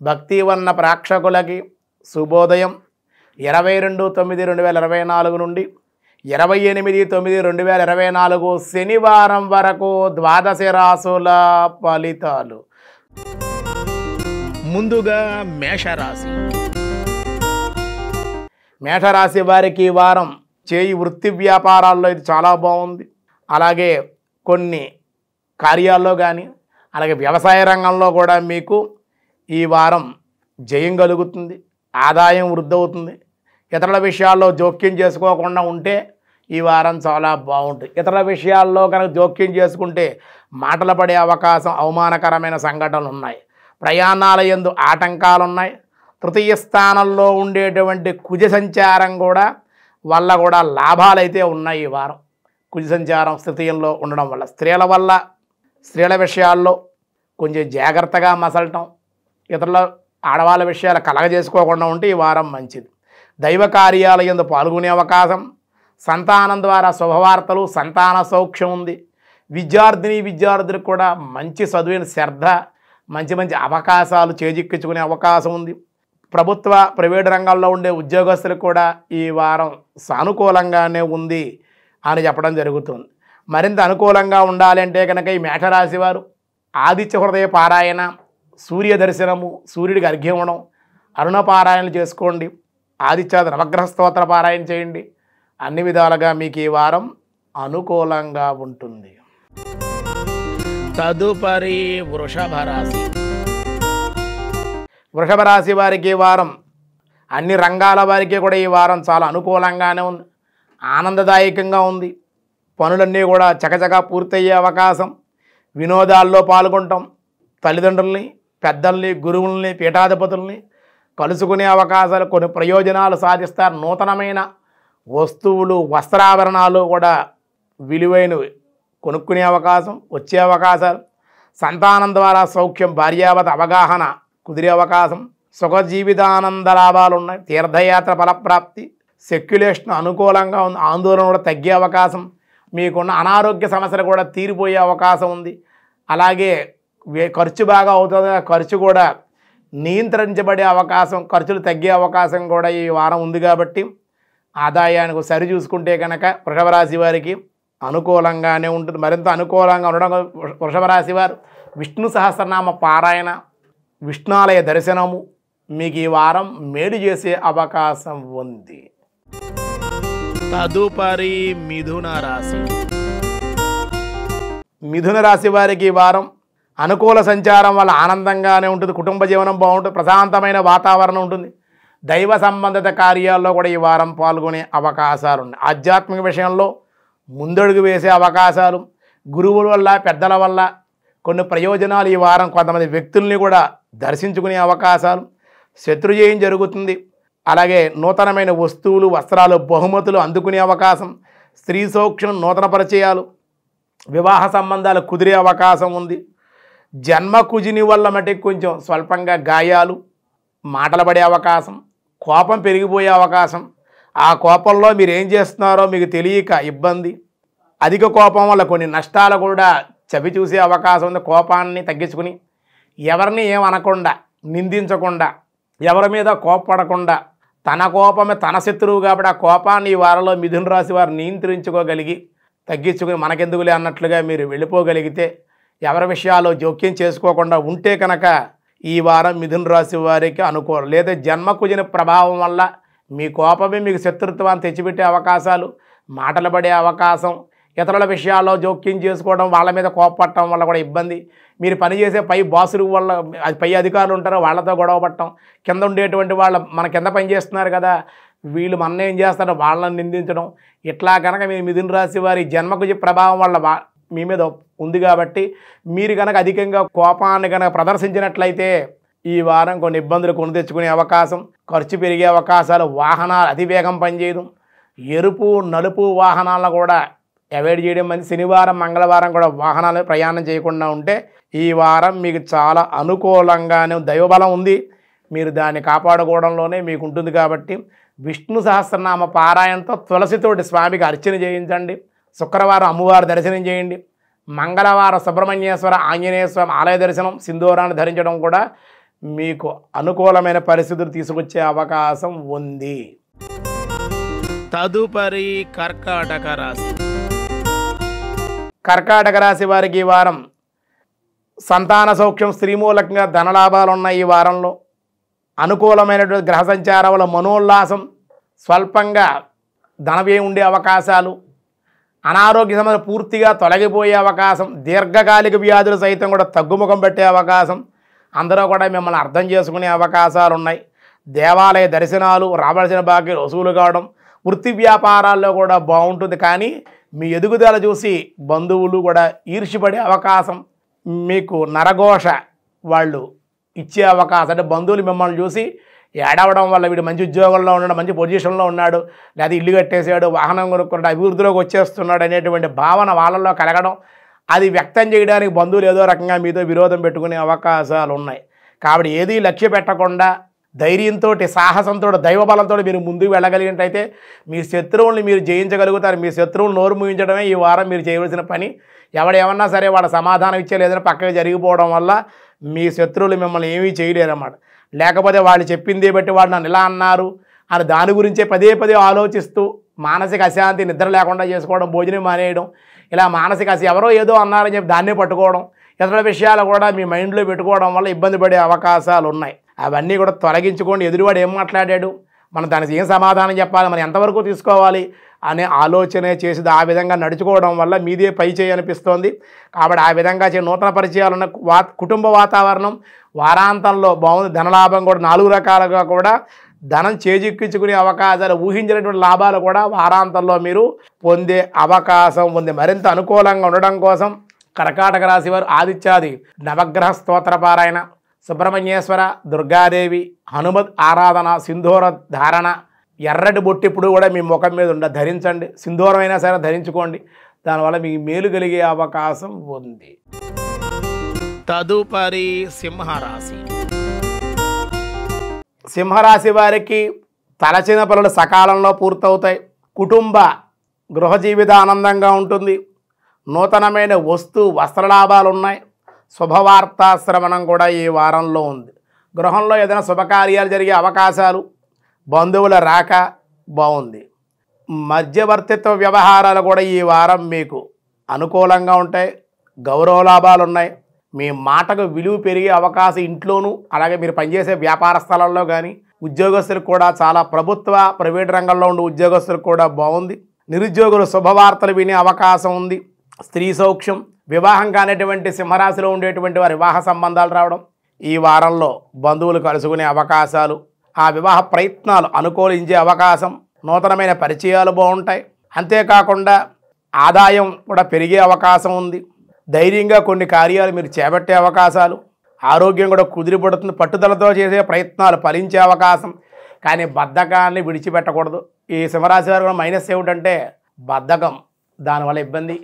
భక్తివన్న ప్రేక్షకులకి శుభోదయం. 22/9/2024 నుండి 28/9/2024 శనివారం వరకు ద్వాదశ రాశుల ఫలితాలు. ముందుగా మేషరాశి. మేషరాశి వారికి ఈ వారం చేయి వృత్తి వ్యాపారాల్లో ఇది చాలా బాగుంది. అలాగే కొన్ని కార్యాల్లో కానీ అలాగే వ్యవసాయ రంగంలో కూడా మీకు ఈ వారం జయం కలుగుతుంది, ఆదాయం వృద్ధి అవుతుంది. ఇతరుల విషయాల్లో జోక్యం చేసుకోకుండా ఉంటే ఈ వారం చాలా బాగుంటుంది. ఇతరుల విషయాల్లో కనుక జోక్యం చేసుకుంటే మాటలు పడే అవకాశం, అవమానకరమైన సంఘటనలు ఉన్నాయి. ప్రయాణాల యందు ఆటంకాలు ఉన్నాయి. తృతీయ స్థానంలో ఉండేటువంటి కుజ సంచారం వల్ల కూడా లాభాలు అయితే ఉన్నాయి. ఈ వారం కుజ సంచారం తృతీయంలో ఉండడం వల్ల స్త్రీల విషయాల్లో కొంచెం జాగ్రత్తగా మసలటం, ఇతరుల ఆడవాళ్ళ విషయాలు కలగజేసుకోకుండా ఉంటే ఈ వారం మంచిది. దైవ కార్యాల యందు పాల్గొనే అవకాశం, సంతానం ద్వారా శుభవార్తలు, సంతాన సౌఖ్యం ఉంది. విద్యార్థులకు కూడా మంచి చదువుని శ్రద్ధ, మంచి అవకాశాలు చేజిక్కించుకునే అవకాశం ఉంది. ప్రభుత్వ ప్రైవేటు రంగాల్లో ఉండే ఉద్యోగస్తులకు కూడా ఈ వారం సానుకూలంగానే ఉంది అని చెప్పడం జరుగుతుంది. మరింత అనుకూలంగా ఉండాలంటే కనుక ఈ మేషరాశి వారు ఆదిత్య హృదయ పారాయణ, సూర్య దర్శనము, సూర్యుడికి అర్ఘ్యం ఇవ్వడం, అరుణ పారాయణలు చేసుకోండి. ఆదిత్య నవగ్రహ స్తోత్ర పారాయణ చేయండి. అన్ని విధాలుగా మీకు ఈ వారం అనుకూలంగా ఉంటుంది. తదుపరి వృషభ రాశి. వృషభ రాశి వారికి ఈ వారం అన్ని రంగాల వారికి కూడా ఈ వారం చాలా అనుకూలంగానే ఉంది, ఆనందదాయకంగా ఉంది. పనులన్నీ కూడా చకచకా పూర్తయ్యే అవకాశం, వినోదాల్లో పాల్గొనటం, తల్లిదండ్రుల్ని, పెద్దల్ని, గురువుల్ని, పీఠాధిపతుల్ని కలుసుకునే అవకాశాలు, కొన్ని ప్రయోజనాలు సాధిస్తారు. నూతనమైన వస్తువులు, వస్త్రాభరణాలు కూడా విలువైనవి కొనుక్కునే అవకాశం, వచ్చే అవకాశాలు. సంతానం ద్వారా సౌఖ్యం, భార్యాభర్త అవగాహన కుదిరే అవకాశం, సుఖ జీవితానంద లాభాలు ఉన్నాయి. తీర్థయాత్ర ఫలప్రాప్తి, సెక్యులేషన్ అనుకూలంగా ఉంది. ఆందోళన కూడా తగ్గే అవకాశం, మీకున్న అనారోగ్య సమస్యలు కూడా తీరిపోయే అవకాశం ఉంది. అలాగే ఖర్చు బాగా అవుతుంది, ఖర్చు కూడా నియంత్రించబడే అవకాశం, ఖర్చులు తగ్గే అవకాశం కూడా ఈ వారం ఉంది. కాబట్టి ఆదాయానికి సరి చూసుకుంటే కనుక వృషభ రాశి వారికి అనుకూలంగానే ఉంటుంది. మరింత అనుకూలంగా ఉండడం వృషభ రాశి వారు విష్ణు సహస్రనామ పారాయణ, విష్ణాలయ దర్శనము మీకు ఈ వారం మేలు చేసే అవకాశం ఉంది. తదుపరి మిథున రాశి. మిథున రాశి వారికి ఈ వారం అనుకూల సంచారం వల్ల ఆనందంగానే ఉంటుంది. కుటుంబ జీవనం బాగుంటుంది, ప్రశాంతమైన వాతావరణం ఉంటుంది. దైవ సంబంధిత కార్యాల్లో కూడా ఈ వారం పాల్గొనే అవకాశాలు ఉన్నాయి. ఆధ్యాత్మిక విషయంలో ముందడుగు వేసే అవకాశాలు, గురువుల వల్ల, పెద్దల వల్ల కొన్ని ప్రయోజనాలు. ఈ వారం కొంతమంది వ్యక్తుల్ని కూడా దర్శించుకునే అవకాశాలు, శత్రుజయం జరుగుతుంది. అలాగే నూతనమైన వస్తువులు, వస్త్రాలు, బహుమతులు అందుకునే అవకాశం, స్త్రీ సౌఖ్యం, నూతన పరిచయాలు, వివాహ సంబంధాలు కుదిరే అవకాశం ఉంది. జన్మ కుజిని వల్ల మటుకు కొంచెం స్వల్పంగా గాయాలు, మాటలు పడే అవకాశం, కోపం పెరిగిపోయే అవకాశం. ఆ కోపంలో మీరు ఏం చేస్తున్నారో మీకు తెలియక ఇబ్బంది, అధిక కోపం వల్ల కొన్ని నష్టాలు కూడా చవి చూసే అవకాశం ఉంది. కోపాన్ని తగ్గించుకుని ఎవరిని ఏమనకుండా, నిందించకుండా, ఎవరి మీద కోపపడకుండా, తన కోపమే తన శత్రువు కాబట్టి ఆ కోపాన్ని ఈ వారంలో మిథున రాశి వారు నియంత్రించుకోగలిగి తగ్గించుకుని మనకెందుకులే అన్నట్లుగా మీరు వెళ్ళిపోగలిగితే, ఎవరి విషయాల్లో జోక్యం చేసుకోకుండా ఉంటే కనుక ఈ వారం మిథున రాశి వారికి అనుకూలం. లేదా జన్మ కుజిన ప్రభావం వల్ల మీ కోపమే మీకు శత్రుత్వాన్ని తెచ్చిపెట్టే అవకాశాలు, మాటలు పడే అవకాశం, ఇతరుల విషయాల్లో జోక్యం చేసుకోవడం, వాళ్ళ మీద కోపపడటం వల్ల కూడా ఇబ్బంది. మీరు పనిచేసే పై బాసులు వల్ల, పై అధికారులు ఉంటారో వాళ్ళతో గొడవ పడటం, కింద ఉండేటువంటి మన కింద పని చేస్తున్నారు కదా వీళ్ళు మన ఏం చేస్తారో వాళ్ళని నిందించడం. ఇట్లా కనుక మీరు మిథున రాశి వారి జన్మకుజ ప్రభావం వల్ల మీ మీద ఉంది కాబట్టి మీరు కనుక అధికంగా కోపాన్ని కనుక ప్రదర్శించినట్లయితే ఈ వారం కొన్ని ఇబ్బందులు కొని తెచ్చుకునే అవకాశం, ఖర్చు పెరిగే అవకాశాలు, వాహనాలు అతివేగం పనిచేయడం, ఎరుపు నలుపు వాహనాలను కూడా అవాయిడ్ చేయడం మంచి. శనివారం మంగళవారం కూడా వాహనాలు ప్రయాణం చేయకుండా ఉంటే ఈ వారం మీకు చాలా అనుకూలంగానే దైవబలం ఉంది. మీరు దాన్ని కాపాడుకోవడంలోనే మీకు ఉంటుంది. కాబట్టి విష్ణు సహస్రనామ పారాయణతో తులసితోటి స్వామికి అర్చన చేయించండి. శుక్రవారం అమ్మవారి దర్శనం చేయండి. మంగళవారం సుబ్రహ్మణ్యేశ్వర ఆంజనేయ స్వామి ఆలయ దర్శనం, సింధూరాన్ని ధరించడం కూడా మీకు అనుకూలమైన పరిస్థితులు తీసుకొచ్చే అవకాశం ఉంది. తదుపరి కర్కాటక రాశి. కర్కాటక రాశి వారికి ఈ వారం సంతాన సౌఖ్యం, స్త్రీ మూలకంగా ధనలాభాలు ఉన్నాయి. ఈ వారంలో అనుకూలమైనటువంటి గ్రహ సంచారం వల్ల మనోల్లాసం, స్వల్పంగా ధనవ్యయం ఉండే అవకాశాలు, అనారోగ్య సమస్యలు పూర్తిగా తొలగిపోయే అవకాశం, దీర్ఘకాలిక వ్యాధులు సైతం కూడా తగ్గుముఖం పెట్టే అవకాశం, అందరూ కూడా మిమ్మల్ని అర్థం చేసుకునే అవకాశాలు ఉన్నాయి. దేవాలయ దర్శనాలు, రావాల్సిన బాకీలు వసూలు కావడం, వృత్తి వ్యాపారాల్లో కూడా బాగుంటుంది. కానీ మీ ఎదుగుదల చూసి బంధువులు కూడా ఈర్ష్యపడే అవకాశం, మీకు నరఘోష వాళ్ళు ఇచ్చే అవకాశం, అంటే బంధువులు మిమ్మల్ని చూసి ఏడవడం వల్ల వీడు మంచి ఉద్యోగంలో ఉన్నాడు, మంచి పొజిషన్లో ఉన్నాడు, లేదా ఇల్లు కట్టేసాడు, వాహనం కొనుక్కున్నాడు, అభివృద్ధిలోకి వచ్చేస్తున్నాడు అనేటువంటి భావన వాళ్ళల్లో కలగడం, అది వ్యక్తం చేయడానికి బంధువులు ఏదో రకంగా మీతో విరోధం పెట్టుకునే అవకాశాలు ఉన్నాయి. కాబట్టి ఏది లక్ష్య పెట్టకుండా ధైర్యంతో, సాహసంతో, దైవబలంతో మీరు ముందుకు వెళ్ళగలిగినట్టయితే మీ శత్రువుల్ని మీరు జయించగలుగుతారు. మీ శత్రువులు నోరు ముగించడమే ఈ వారం మీరు చేయవలసిన పని. ఎవడేమన్నా సరే వాడు సమాధానం ఇచ్చే లేదని పక్కకి జరిగిపోవడం వల్ల మీ శత్రువులు మిమ్మల్ని ఏమీ చేయలేరన్నమాట. లేకపోతే వాళ్ళు చెప్పింది బట్టి వాడు నన్ను ఇలా అన్నారు అని దాని గురించే పదే పదే ఆలోచిస్తూ మానసిక అశాంతి, నిద్ర లేకుండా చేసుకోవడం, భోజనం మానేయడం, ఇలా మానసిక ఎవరో ఏదో అన్నారని చెప్పి దాన్నే పట్టుకోవడం, ఇతర విషయాలు కూడా మీ మైండ్లో పెట్టుకోవడం వల్ల ఇబ్బంది పడే అవకాశాలు ఉన్నాయి. అవన్నీ కూడా తొలగించుకోండి. ఎదురువాడు ఏం మాట్లాడాడు, మనం దానికి ఏం సమాధానం చెప్పాలి, మనం ఎంతవరకు తీసుకోవాలి అనే ఆలోచనే చేసి ఆ విధంగా నడుచుకోవడం వల్ల మీదే పై చేయి అనిపిస్తోంది. కాబట్టి ఆ విధంగా నూతన పరిచయాలు ఉన్న కుటుంబ వాతావరణం వారాంతంలో బాగుంది. ధనలాభం కూడా 4 రకాలుగా కూడా ధనం చేజిక్కించుకునే అవకాశాలు, ఊహించినటువంటి లాభాలు కూడా వారాంతంలో మీరు పొందే అవకాశం ఉంది. మరింత అనుకూలంగా ఉండడం కోసం కర్కాటక రాశి వారు ఆదిత్యాది నవగ్రహ స్తోత్ర పారాయణ, సుబ్రహ్మణ్యేశ్వర, దుర్గాదేవి, హనుమత్ ఆరాధన, సింధూర ధారణ, ఎర్రటి బొట్టిప్పుడు కూడా మీ ముఖం మీద ధరించండి. సింధూరం అయినా సరే ధరించుకోండి. దానివల్ల మీకు మేలు కలిగే అవకాశం ఉంది. తదుపరి సింహరాశి. సింహరాశి వారికి తలచిన పనులు సకాలంలో పూర్తవుతాయి. కుటుంబ గృహ జీవిత ఆనందంగా ఉంటుంది. నూతనమైన వస్త్ర లాభాలు ఉన్నాయి. శుభవార్తా శ్రవణం కూడా ఈ వారంలో ఉంది. గృహంలో ఏదైనా శుభకార్యాలు జరిగే అవకాశాలు, బంధువుల రాక బాగుంది. మధ్యవర్తిత్వ వ్యవహారాలు కూడా ఈ వారం మీకు అనుకూలంగా ఉంటాయి. గౌరవ లాభాలు ఉన్నాయి. మీ మాటకు విలువ పెరిగే అవకాశం ఇంట్లోనూ, అలాగే మీరు పనిచేసే వ్యాపార స్థలాల్లో కానీ, ఉద్యోగస్తులకు కూడా చాలా ప్రభుత్వ, ప్రైవేట్ రంగంలో ఉండే ఉద్యోగస్తులకు కూడా బాగుంది. నిరుద్యోగులు శుభవార్తలు వినే అవకాశం ఉంది. స్త్రీ సౌఖ్యం, వివాహం కానిటువంటి సింహరాశిలో ఉండేటువంటి వారి వివాహ సంబంధాలు రావడం, ఈ వారంలో బంధువులు కలుసుకునే అవకాశాలు, ఆ వివాహ ప్రయత్నాలు అనుకూలించే అవకాశం, నూతనమైన పరిచయాలు బాగుంటాయి. అంతేకాకుండా ఆదాయం కూడా పెరిగే అవకాశం ఉంది. ధైర్యంగా కొన్ని కార్యాలు మీరు చేపట్టే అవకాశాలు, ఆరోగ్యం కూడా కుదిరిపడుతుంది. పట్టుదలతో చేసే ప్రయత్నాలు ఫలించే అవకాశం. కానీ బద్ధకాన్ని విడిచిపెట్టకూడదు. ఈ సింహరాశి వారు కూడా మైనస్ ఏమిటంటే బద్ధకం, దానివల్ల ఇబ్బంది.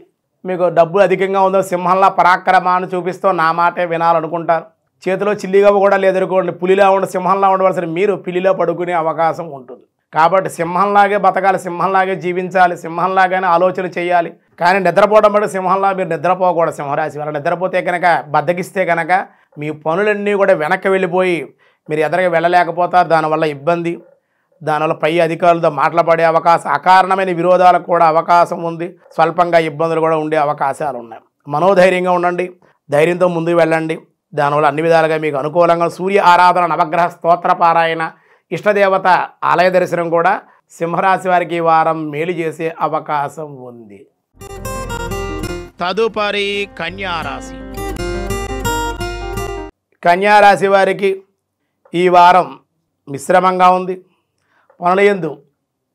మీకు డబ్బు అధికంగా ఉందో సింహంలా పరాక్రమాన్ని చూపిస్తూ నా మాటే వినాలనుకుంటారు. చేతిలో చిల్లిగవ్వ కూడా లేదనుకోండి, పులిలా ఉండి సింహంలా ఉండవలసిన మీరు పిల్లిలో పడుకునే అవకాశం ఉంటుంది. కాబట్టి సింహంలాగే బతకాలి, సింహంలాగే జీవించాలి, సింహంలాగానే ఆలోచన చేయాలి. కానీ నిద్రపోవడం బట్టి సింహంలా మీరు నిద్రపోకూడదు. సింహరాశి వారు నిద్రపోతే కనుక, బద్దకిస్తే కనుక మీ పనులన్నీ కూడా వెనక్కి వెళ్ళిపోయి మీరు ఎదురుగా వెళ్ళలేకపోతారు. దానివల్ల ఇబ్బంది, దానివల్ల పై అధికారులతో మాట్లాడే అవకాశం, అకారణమైన విరోధాలకు కూడా అవకాశం ఉంది. స్వల్పంగా ఇబ్బందులు కూడా ఉండే అవకాశాలు ఉన్నాయి. మనోధైర్యంగా ఉండండి, ధైర్యంతో ముందుకు వెళ్ళండి. దానివల్ల అన్ని విధాలుగా మీకు అనుకూలంగా సూర్య ఆరాధన, నవగ్రహ స్తోత్ర పారాయణ, ఇష్టదేవత ఆలయ దర్శనం కూడా సింహరాశి వారికి ఈ వారం మేలు చేసే అవకాశం ఉంది. తదుపరి కన్యారాశి. కన్యారాశి వారికి ఈ వారం మిశ్రమంగా ఉంది. పనుల యందు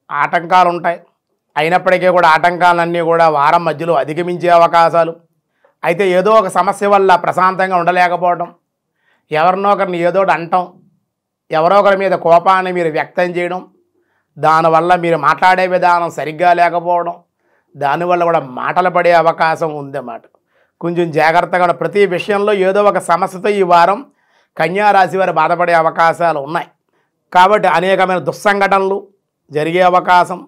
ఆటంకాలు ఉంటాయి. అయినప్పటికీ కూడా ఆటంకాలన్నీ కూడా వారం మధ్యలో అధిగమించే అవకాశాలు. అయితే ఏదో ఒక సమస్య వల్ల ప్రశాంతంగా ఉండలేకపోవడం, ఎవరినో ఒకరిని ఏదో అంటాం, ఎవరో ఒకరి మీద కోపాన్ని మీరు వ్యక్తం చేయడం, దానివల్ల మీరు మాట్లాడే విధానం సరిగ్గా లేకపోవడం, దానివల్ల కూడా మాటలు పడే అవకాశం ఉందన్నమాట. కొంచెం జాగ్రత్తగా ప్రతి విషయంలో ఏదో ఒక సమస్యతో ఈ వారం కన్యారాశి వారు బాధపడే అవకాశాలు ఉన్నాయి. కాబట్టి అనేకమైన దుస్సంఘటనలు జరిగే అవకాశం,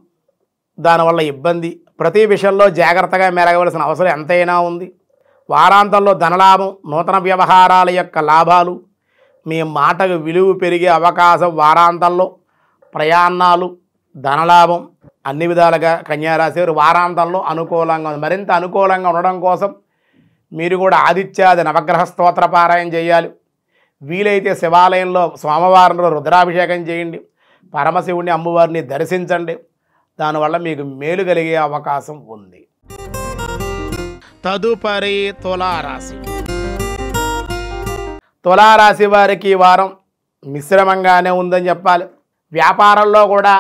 దానివల్ల ఇబ్బంది. ప్రతి విషయంలో జాగ్రత్తగా మెరగవలసిన అవసరం ఎంతైనా ఉంది. వారాంతంలో ధనలాభం, నూతన వ్యవహారాల యొక్క లాభాలు, మీ మాటకు విలువ పెరిగే అవకాశం, వారాంతంలో ప్రయాణాలు, ధనలాభం అన్ని విధాలుగా కన్యారాశి వారు వారాంతంలో అనుకూలంగా ఉంది. మరింత అనుకూలంగా ఉండడం కోసం మీరు కూడా ఆదిత్యాది నవగ్రహ స్తోత్ర పారాయణ చేయాలి. వీలైతే శివాలయంలో సోమవారంలో రుద్రాభిషేకం చేయండి. పరమశివుని అమ్మవారిని దర్శించండి. దానివల్ల మీకు మేలు కలిగే అవకాశం ఉంది. తదుపరి తులారాశి. తులారాశి వారికి ఈ వారం మిశ్రమంగానే ఉందని చెప్పాలి. వ్యాపారంలో కూడా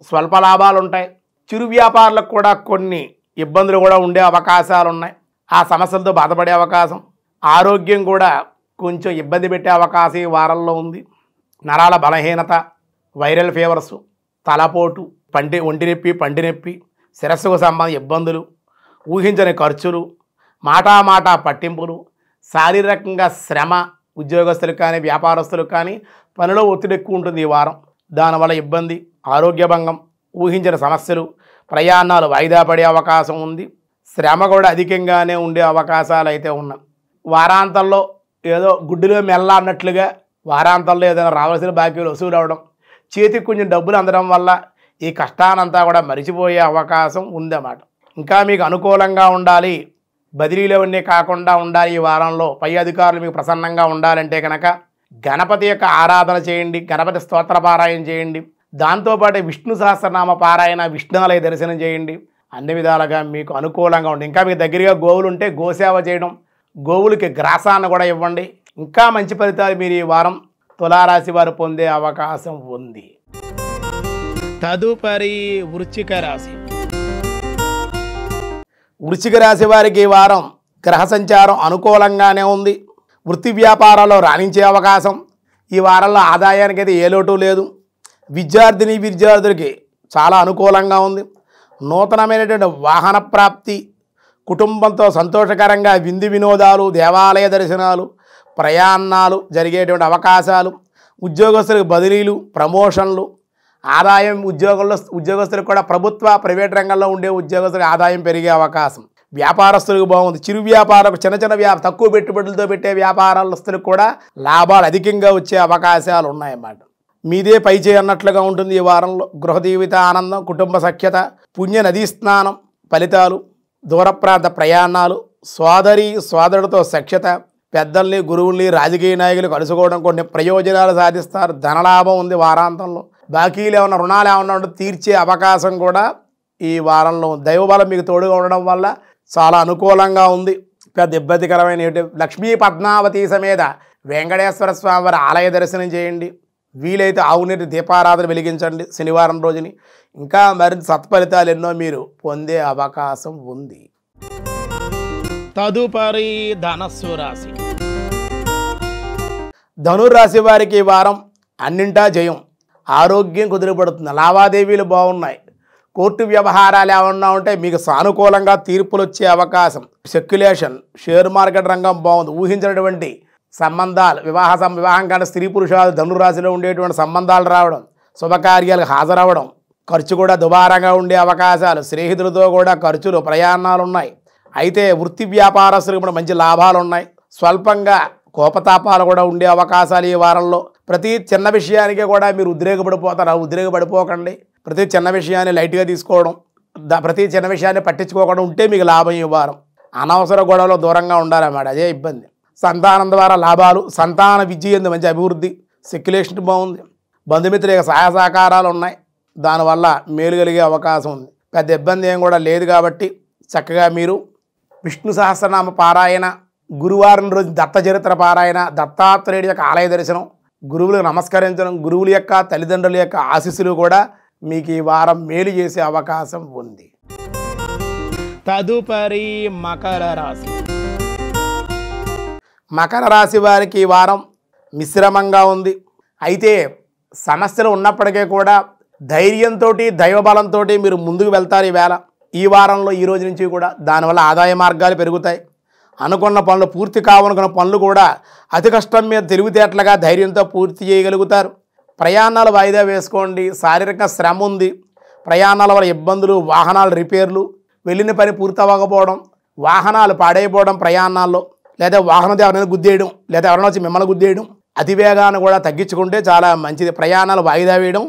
స్వల్ప లాభాలు ఉంటాయి. చిరు వ్యాపారులకు కూడా కొన్ని ఇబ్బందులు కూడా ఉండే అవకాశాలు ఉన్నాయి. ఆ సమస్యలతో బాధపడే అవకాశం, ఆరోగ్యం కూడా కొంచెం ఇబ్బంది పెట్టే అవకాశం ఈ వారంలో ఉంది. నరాల బలహీనత, వైరల్ ఫీవర్స్, తలపోటు, ఒంటి నొప్పి, పంటి నొప్పి, శిరస్సుకు సంబంధించిన ఇబ్బందులు, ఊహించని ఖర్చులు, మాటా పట్టింపులు, శారీరకంగా శ్రమ, ఉద్యోగస్తులకు కానీ వ్యాపారస్తులకు కానీ పనిలో ఒత్తిడి ఎక్కువ ఉంటుంది ఈ వారం. దానివల్ల ఇబ్బంది, ఆరోగ్య భంగం, ఊహించిన సమస్యలు, ప్రయాణాలు వాయిదా పడే అవకాశం ఉంది. శ్రమ కూడా అధికంగానే ఉండే అవకాశాలు అయితే ఉన్నాయి. వారాంతంలో ఏదో గుడ్డులో మెల్ల అన్నట్లుగా వారాంతంలో ఏదైనా రావాల్సిన బాకీలు వసూలు అవ్వడం, చేతికి కొంచెం డబ్బులు అందడం వల్ల ఈ కష్టానంతా కూడా మరిచిపోయే అవకాశం ఉందన్నమాట. ఇంకా మీకు అనుకూలంగా ఉండాలి, బదిలీలో ఉండే కాకుండా ఉండాలి ఈ వారంలో, పై అధికారులు మీకు ప్రసన్నంగా ఉండాలంటే కనుక గణపతి యొక్క ఆరాధన చేయండి, గణపతి స్తోత్ర పారాయణ చేయండి. దాంతోపాటు విష్ణు సహస్రనామ పారాయణ, విష్ణులయ దర్శనం చేయండి. అన్ని విధాలుగా మీకు అనుకూలంగా ఉంటుంది. ఇంకా మీకు దగ్గరగా గోవులు ఉంటే గోసేవ చేయడం, గోవులకి గ్రాసాన్ని కూడా ఇవ్వండి. ఇంకా మంచి ఫలితాలు మీరు ఈ వారం తులారాశి వారు పొందే అవకాశం ఉంది. తదుపరి వృశ్చిక రాశి. వృశ్చిక రాశి వారికి ఈ వారం గ్రహ సంచారం అనుకూలంగానే ఉంది. వృత్తి వ్యాపారాల్లో రాణించే అవకాశం, ఈ వారంలో ఆదాయానికి అయితే ఏ లోటు లేదు. విద్యార్థులకి చాలా అనుకూలంగా ఉంది. నూతనమైనటువంటి వాహన ప్రాప్తి, కుటుంబంతో సంతోషకరంగా విందు వినోదాలు, దేవాలయ దర్శనాలు, ప్రయాణాలు జరిగేటువంటి అవకాశాలు, ఉద్యోగస్తులకు బదిలీలు, ప్రమోషన్లు, ఆదాయం ఉద్యోగస్తులకు కూడా ప్రభుత్వ ప్రైవేట్ రంగంలో ఉండే ఉద్యోగస్తులకు ఆదాయం పెరిగే అవకాశం. వ్యాపారస్తులకు బాగుంది. చిరు వ్యాపారకు చిన్న తక్కువ పెట్టుబడులతో పెట్టే వ్యాపారస్తులకు కూడా లాభాలు అధికంగా వచ్చే అవకాశాలు ఉన్నాయన్నమాట. మీదే పైచే అన్నట్లుగా ఉంటుంది ఈ వారంలో. గృహ జీవిత ఆనందం, కుటుంబ సఖ్యత, పుణ్య నదీ స్నానం ఫలితాలు, దూర ప్రాంత ప్రయాణాలు, సోదరుడితో సఖ్యత, పెద్దల్ని, గురువుల్ని, రాజకీయ నాయకులు కలుసుకోవడం, కొన్ని ప్రయోజనాలు సాధిస్తారు. ధనలాభం ఉంది వారాంతంలో. బాకీలు ఏమన్నా, రుణాలు ఏమన్నా ఉంటే తీర్చే అవకాశం కూడా ఈ వారంలో ఉంది. దైవబలం మీకు తోడుగా ఉండడం వల్ల చాలా అనుకూలంగా ఉంది. పెద్ద ఇబ్బందికరమైన లక్ష్మీ పద్మావతి సమేత వెంకటేశ్వర స్వామి వారి ఆలయ దర్శనం చేయండి. వీలైతే ఆవునీటి దీపారాధన వెలిగించండి శనివారం రోజుని. ఇంకా మరింత సత్ఫలితాలు ఎన్నో మీరు పొందే అవకాశం ఉంది. తదుపరి ధనస్సు రాశి. ధనురాశి వారికి ఈ వారం అన్నింటా జయం, ఆరోగ్యం కుదిరిపడుతుంది, లావాదేవీలు బాగున్నాయి. కోర్టు వ్యవహారాలు ఏమన్నా ఉంటే మీకు సానుకూలంగా తీర్పులు వచ్చే అవకాశం. స్పెక్యులేషన్, షేర్ మార్కెట్ రంగం బాగుంది. ఊహించినటువంటి సంబంధాలు, వివాహం కానీ స్త్రీ పురుషాలు ధనురాశిలో ఉండేటువంటి సంబంధాలు రావడం, శుభకార్యాలకు హాజరవడం, ఖర్చు కూడా దుబారాగా ఉండే అవకాశాలు, స్నేహితులతో కూడా ఖర్చులు, ప్రయాణాలు ఉన్నాయి. అయితే వృత్తి వ్యాపారస్తులకు కూడా మంచి లాభాలు ఉన్నాయి. స్వల్పంగా కోపతాపాలు కూడా ఉండే అవకాశాలు ఈ వారంలో. ప్రతి చిన్న విషయానికి కూడా మీరు ఉద్రేకపడిపోతారు. ఉద్రేకపడిపోకండి. ప్రతి చిన్న విషయాన్ని లైట్గా తీసుకోవడం, ప్రతి చిన్న విషయాన్ని పట్టించుకోకుండా ఉంటే మీకు లాభం ఈ వారం. అనవసర గొడవలో దూరంగా ఉండాలన్నమాట, అదే ఇబ్బంది. సంతానం ద్వారా లాభాలు, సంతాన విద్య ఎందు మంచి అభివృద్ధి, సెక్యులేషన్ బాగుంది. బంధుమిత్రుల యొక్క సహాయ సహకారాలు ఉన్నాయి. దానివల్ల మేలు కలిగే అవకాశం ఉంది. పెద్ద ఇబ్బంది ఏం కూడా లేదు. కాబట్టి చక్కగా మీరు విష్ణు సహస్రనామ పారాయణ, గురువారం రోజు దత్త చరిత్ర పారాయణ, దత్తాత్రేయుడి యొక్క ఆలయ దర్శనం, గురువులకు నమస్కరించడం, గురువుల యొక్క తల్లిదండ్రుల యొక్క ఆశీస్సులు కూడా మీకు ఈ వారం మేలు చేసే అవకాశం ఉంది. తదుపరి మకర రాశి. మకర రాశి వారికి ఈ వారం మిశ్రమంగా ఉంది. అయితే సమస్యలు ఉన్నప్పటికీ కూడా ధైర్యంతో, దైవబలంతో మీరు ముందుకు వెళ్తారు ఈవేళ. ఈ వారంలో, ఈ రోజు నుంచి కూడా దానివల్ల ఆదాయ మార్గాలు పెరుగుతాయి. అనుకున్న పనులు, పూర్తి కావనుకున్న పనులు కూడా అతి కష్టం మీద తెలివితేటలుగా ధైర్యంతో పూర్తి చేయగలుగుతారు. ప్రయాణాలు వాయిదా వేసుకోండి. శారీరక శ్రమ ఉంది. ప్రయాణాల వల్ల ఇబ్బందులు, వాహనాల రిపేర్లు, వెళ్ళిన పని పూర్తి అవ్వకపోవడం, వాహనాలు పాడైపోవడం ప్రయాణాల్లో, లేదా వాహనం ఎవరైనా గుద్దేయడం, లేదా ఎవరైనా వచ్చి మిమ్మల్ని గుద్దేయడం, అతివేగాన్ని కూడా తగ్గించుకుంటే చాలా మంచిది. ప్రయాణాలు వాయిదా వేయడం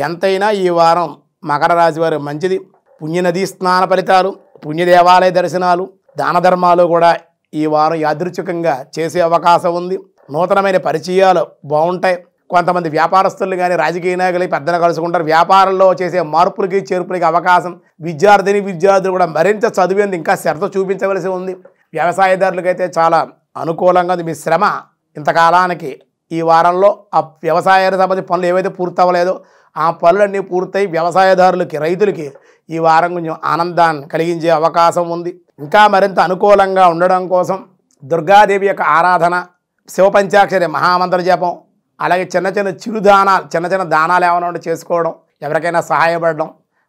ఎంతైనా ఈ వారం మకర రాశి వారు మంచిది. పుణ్యనదీ స్నాన ఫలితాలు, పుణ్యదేవాలయ దర్శనాలు, దాన ధర్మాలు కూడా ఈ వారం యాదృచ్ఛికంగా చేసే అవకాశం ఉంది. నూతనమైన పరిచయాలు బాగుంటాయి. కొంతమంది వ్యాపారస్తులు కానీ రాజకీయ నాయకులు పెద్దలు కలుసుకుంటారు. వ్యాపారంలో చేసే మార్పులకి చేర్పులకి అవకాశం. విద్యార్థులు కూడా మరింత చదివేందుకు ఇంకా శ్రద్ధ చూపించవలసి ఉంది. వ్యవసాయదారులకైతే చాలా అనుకూలంగా ఉంది. మీ శ్రమ ఇంతకాలానికి ఈ వారంలో ఆ వ్యవసాయానికి సంబంధించిన పనులు ఏవైతే పూర్తవ్వలేదో ఆ పనులన్నీ పూర్తయి వ్యవసాయదారులకి, రైతులకి ఈ వారం కొంచెం ఆనందాన్ని కలిగించే అవకాశం ఉంది. ఇంకా మరింత అనుకూలంగా ఉండడం కోసం దుర్గాదేవి యొక్క ఆరాధన, శివపంచాక్షరి మహామంత్ర జపం, అలాగే చిన్న దానాలు ఏమైనా ఉంటే చేసుకోవడం, ఎవరికైనా సహాయపడడం,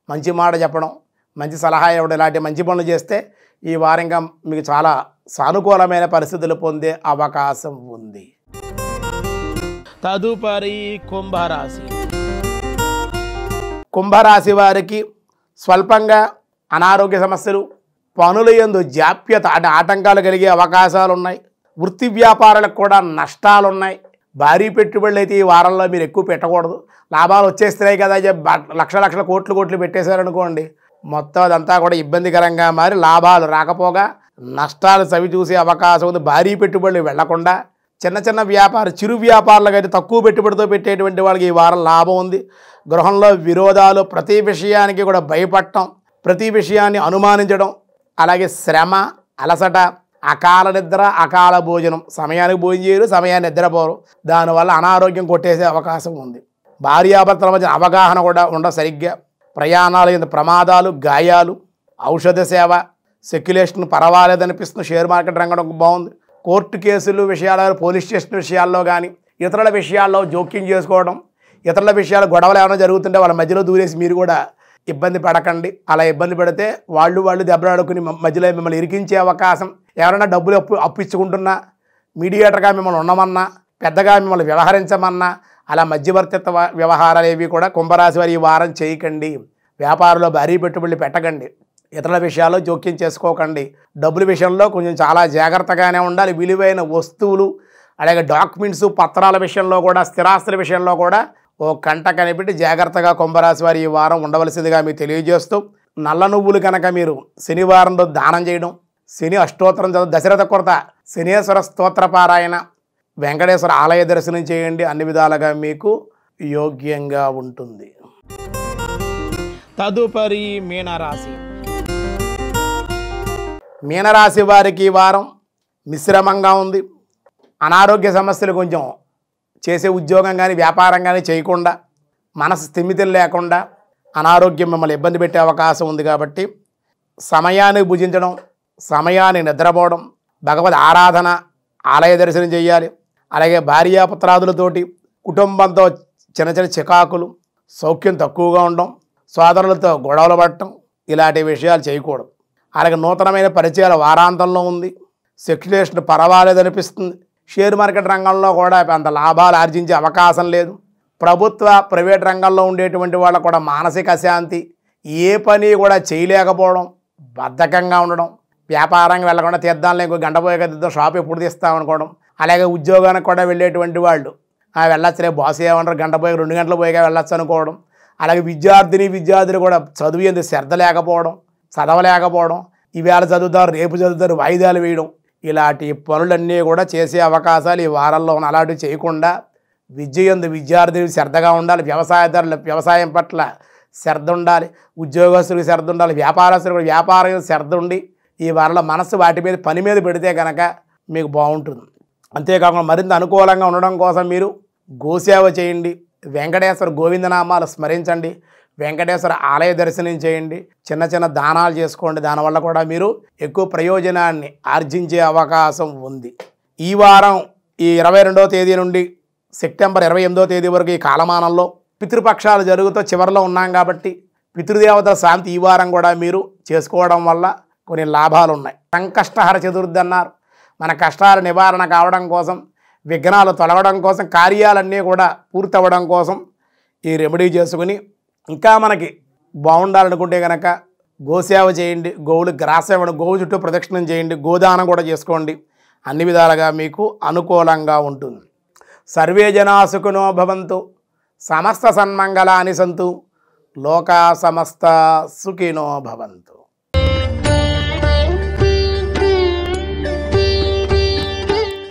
మంచి మాట చెప్పడం, మంచి సలహా ఇవ్వడం, ఇలాంటి మంచి పనులు చేస్తే ఈ వారంగా మీకు చాలా సానుకూలమైన పరిస్థితులు పొందే అవకాశం ఉంది. తదుపరి కుంభరాశి. కుంభరాశి వారికి స్వల్పంగా అనారోగ్య సమస్యలు, పనుల యందు జాప్యత అంటే ఆటంకాలు కలిగే అవకాశాలు ఉన్నాయి. వృత్తి వ్యాపారాలకు కూడా నష్టాలు ఉన్నాయి. భారీ పెట్టుబడులు అయితే ఈ వారంలో మీరు ఎక్కువ పెట్టకూడదు. లాభాలు వచ్చేస్తున్నాయి కదా లక్షల కోట్లు పెట్టేశారనుకోండి, మొత్తం అదంతా కూడా ఇబ్బందికరంగా మారి లాభాలు రాకపోగా నష్టాలు చవి చూసే అవకాశం ఉంది. భారీ పెట్టుబడులు వెళ్లకుండా చిన్న చిరు వ్యాపారులకు అయితే తక్కువ పెట్టుబడితో పెట్టేటువంటి వాళ్ళకి ఈ వారం లాభం ఉంది. గృహంలో విరోధాలు, ప్రతి విషయానికి కూడా భయపడటం, ప్రతి విషయాన్ని అనుమానించడం, అలాగే శ్రమ, అలసట, అకాల నిద్ర, అకాల భోజనం, సమయానికి భోజనం చేయరు, సమయాన్ని నిద్రపోరు, దానివల్ల అనారోగ్యం కొట్టేసే అవకాశం ఉంది. భార్యాభర్తల మధ్య అవగాహన కూడా ఉండదు సరిగ్గా. ప్రయాణాలు, ప్రమాదాలు, గాయాలు, ఔషధ సేవ, సెక్యులేషన్ పర్వాలేదనిపిస్తుంది. షేర్ మార్కెట్ రంగం బాగుంది. కోర్టు కేసులు విషయాలు, పోలీస్ స్టేషన్ విషయాల్లో కానీ ఇతరుల విషయాల్లో జోక్యం చేసుకోవడం, ఇతరుల విషయాలు గొడవలు ఏమైనా జరుగుతుంటే వాళ్ళ మధ్యలో దూరేసి మీరు కూడా ఇబ్బంది పడకండి. అలా ఇబ్బంది పడితే వాళ్ళు దెబ్బలాడుకుని మధ్యలో మిమ్మల్ని ఇరికించే అవకాశం. ఎవరైనా డబ్బులు అప్పించుకుంటున్నా, మీడియేటర్గా మిమ్మల్ని ఉండమన్నా, పెద్దగా మిమ్మల్ని వ్యవహరించమన్నా అలా మధ్యవర్తిత్వ వ్యవహారాలు ఏవి కూడా కుంభరాశి వారి ఈ వారం చేయకండి. వ్యాపారంలో భారీ పెట్టుబడులు పెట్టకండి. ఇతరుల విషయాల్లో జోక్యం చేసుకోకండి. డబ్బుల విషయంలో కొంచెం చాలా జాగ్రత్తగానే ఉండాలి. విలువైన వస్తువులు, అలాగే డాక్యుమెంట్స్, పత్రాల విషయంలో కూడా, స్థిరాస్తుల విషయంలో కూడా ఓ కంట కనిపెట్టి జాగ్రత్తగా కుంభరాశి వారి ఈ వారం ఉండవలసిందిగా మీకు తెలియజేస్తూ, నల్ల నువ్వులు కనుక మీరు శనివారం రోజు దానం చేయడం, శని అష్టోత్తరం దశరథ కొరత శనేశ్వర స్తోత్ర పారాయణ, వెంకటేశ్వర ఆలయ దర్శనం చేయండి. అన్ని విధాలుగా మీకు యోగ్యంగా ఉంటుంది. తదుపరి మీనరాశి. మీనరాశి వారికి ఈ వారం మిశ్రమంగా ఉంది. అనారోగ్య సమస్యలు కొంచెం చేసే ఉద్యోగం కానీ వ్యాపారం కానీ చేయకుండా, మనసు స్థిమితం లేకుండా అనారోగ్యం మిమ్మల్ని ఇబ్బంది పెట్టే అవకాశం ఉంది. కాబట్టి సమయాన్ని భుజించడం, సమయాన్ని నిద్రపోవడం, భగవద్ ఆరాధన, ఆలయ దర్శనం చేయాలి. అలాగే భార్యాపుత్రాదులతోటి కుటుంబంతో చిన్న చికాకులు, సౌఖ్యం తక్కువగా ఉండడం, సోదరులతో గొడవలు పడటం, ఇలాంటి విషయాలు చేయకూడదు. అలాగే నూతనమైన పరిచయాలు వారాంతంలో ఉంది. సెక్యులేషన్ పర్వాలేదనిపిస్తుంది. షేర్ మార్కెట్ రంగంలో కూడా అంత లాభాలు ఆర్జించే అవకాశం లేదు. ప్రైవేట్ రంగంలో ఉండేటువంటి వాళ్ళకు కూడా మానసిక అశాంతి, ఏ పని కూడా చేయలేకపోవడం, బద్ధకంగా ఉండడం, వ్యాపారంగా వెళ్ళకుండా తీద్దాంలో ఇంకో గంట పోయే తీద్దాం, షాప్ ఎప్పుడు తీస్తామనుకోవడం. అలాగే ఉద్యోగానికి కూడా వెళ్ళేటువంటి వాళ్ళు వెళ్ళొచ్చు, రేపు బాస్ ఏమంటారు, గంట పోయి 2 గంటలు పోయిగా వెళ్ళొచ్చు అనుకోవడం. అలాగే విద్యార్థులు కూడా చదువు ఎందుకు శ్రద్ధ లేకపోవడం, చదవలేకపోవడం, ఈవేళ చదువుతారు రేపు చదువుతారు వాయిదాలు వేయడం, ఇలాంటి పనులన్నీ కూడా చేసే అవకాశాలు ఈ వారంలో ఉన్న. అలాంటివి చేయకుండా విద్యార్థులు శ్రద్ధగా ఉండాలి. వ్యవసాయదారులు వ్యవసాయం పట్ల శ్రద్ధ ఉండాలి. ఉద్యోగస్తులకు శ్రద్ధ ఉండాలి. వ్యాపారస్తులకు వ్యాపారం శ్రద్ధ ఉండి ఈ వారంలో మనసు వాటి మీద పని మీద పెడితే కనుక మీకు బాగుంటుంది. అంతేకాకుండా మరింత అనుకూలంగా ఉండడం కోసం మీరు గోసేవ చేయండి. వెంకటేశ్వర గోవిందనామాలు స్మరించండి. వెంకటేశ్వర ఆలయ దర్శనం చేయండి. చిన్న దానాలు చేసుకోండి. దానివల్ల కూడా మీరు ఎక్కువ ప్రయోజనాన్ని ఆర్జించే అవకాశం ఉంది. ఈ వారం ఈ 22వ తేదీ నుండి సెప్టెంబర్ 28వ తేదీ వరకు ఈ కాలమానంలో పితృపక్షాలు జరుగుతూ చివరిలో ఉన్నాం కాబట్టి పితృదేవతల శాంతి ఈ వారం కూడా మీరు చేసుకోవడం వల్ల కొన్ని లాభాలు ఉన్నాయి. సంకష్టహర చతుర్థి అన్నారు. మన కష్టాల నివారణ కావడం కోసం, విఘ్నాలు తొలగడం కోసం, కార్యాలన్నీ కూడా పూర్తవ్వడం కోసం ఈ రెమెడీ చేసుకుని ఇంకా మనకి బాగుండాలనుకుంటే కనుక గోసేవ చేయండి. గోవులు గ్రాసం ఇవ్వండి. గోవు చుట్టూ ప్రదక్షిణం చేయండి. గోదానం కూడా చేసుకోండి. అన్ని విధాలుగా మీకు అనుకూలంగా ఉంటుంది. సర్వే జనా సుఖినో భవంతు, సమస్త సన్మంగళాని సంతు, లోకా సమస్త సుఖినో భవంతు.